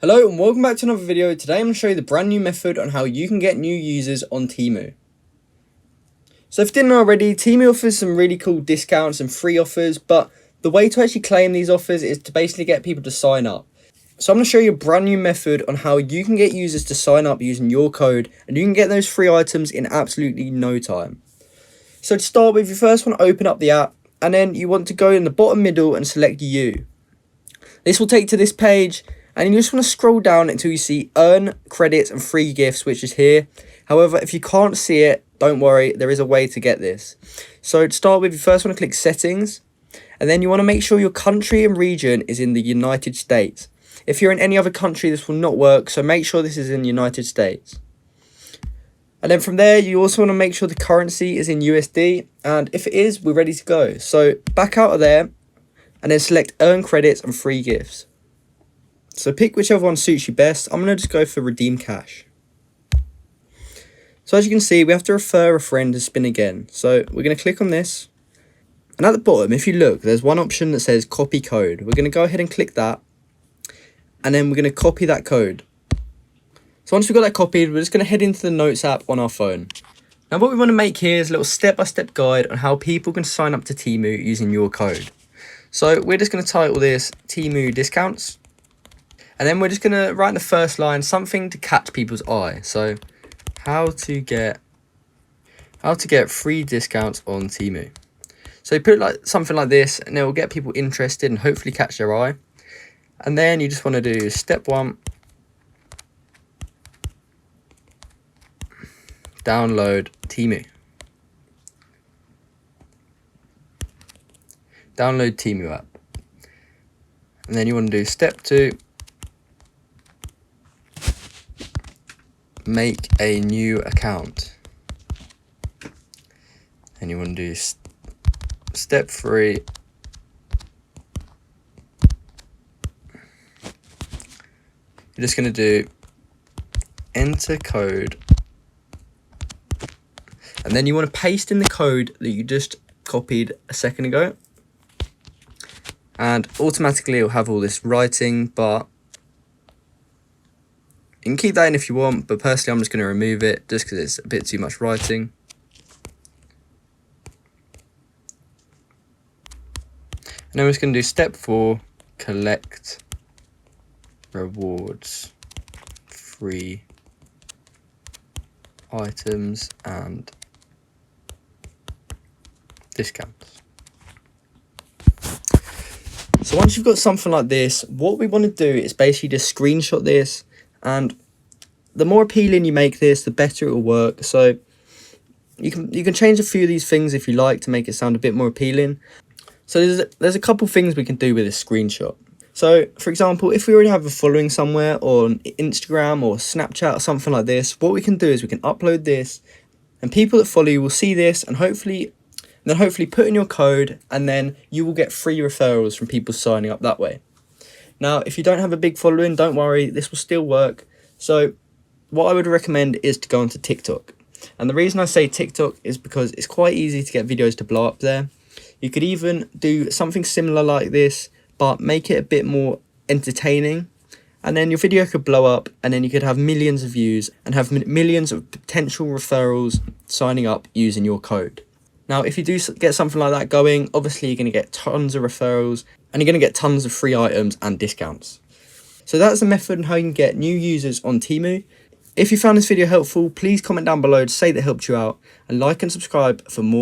Hello and welcome back to another video. Today I'm going to show you the brand new method on how you can get new users on Temu. So if you didn't know already, Temu offers some really cool discounts and free offers, but the way to actually claim these offers is to basically get people to sign up. So I'm going to show you a brand new method on how you can get users to sign up using your code, and you can get those free items in absolutely no time. So to start with, you first want to open up the app, and then you want to go in the bottom middle and select you. This will take you to this page, and you just want to scroll down until you see earn credits and free gifts, which is here. However, if you can't see it, don't worry, there is a way to get this. So to start with, you first want to click settings, and then you want to make sure your country and region is in the United States. If you're in any other country, this will not work, so make sure this is in the United States. And then from there, you also want to make sure the currency is in USD, and if it is, we're ready to go. So back out of there, and then select earn credits and free gifts. So pick whichever one suits you best. I'm going to just go for redeem cash. So as you can see, we have to refer a friend to spin again. So we're going to click on this. And at the bottom, if you look, there's one option that says copy code. We're going to go ahead and click that. And then we're going to copy that code. So once we've got that copied, we're just going to head into the Notes app on our phone. Now what we want to make here is a little step-by-step guide on how people can sign up to Temu using your code. So we're just going to title this Temu discounts. And then we're just going to write in the first line something to catch people's eye. So how to get free discounts on Temu. So you put like something like this, and it will get people interested and hopefully catch their eye. And then you just want to do step 1. Download Temu. Download Temu app. And then you want to do step 2. Make a new account. And you want to do step 3. You're just going to do enter code. And then you want to paste in the code that you just copied a second ago. And automatically it'll have all this writing, but you can keep that in if you want, but personally I'm just going to remove it just because it's a bit too much writing. And then we're just going to do step 4, collect rewards, free items and discounts. So once you've got something like this, what we want to do is basically just screenshot this. And the more appealing you make this, the better it will work. So you can change a few of these things if you like to make it sound a bit more appealing. So there's a couple things we can do with this screenshot. So for example, if we already have a following somewhere on Instagram or Snapchat or something like this, what we can do is we can upload this, and people that follow you will see this and hopefully put in your code, and then you will get free referrals from people signing up that way. Now, if you don't have a big following, don't worry, this will still work. So what I would recommend is to go onto TikTok. And the reason I say TikTok is because it's quite easy to get videos to blow up there. You could even do something similar like this, but make it a bit more entertaining. And then your video could blow up, and then you could have millions of views and have millions of potential referrals signing up using your code. Now, if you do get something like that going, obviously you're going to get tons of referrals and you're going to get tons of free items and discounts. So that's the method on how you can get new users on Temu. If you found this video helpful, please comment down below to say that it helped you out, and like and subscribe for more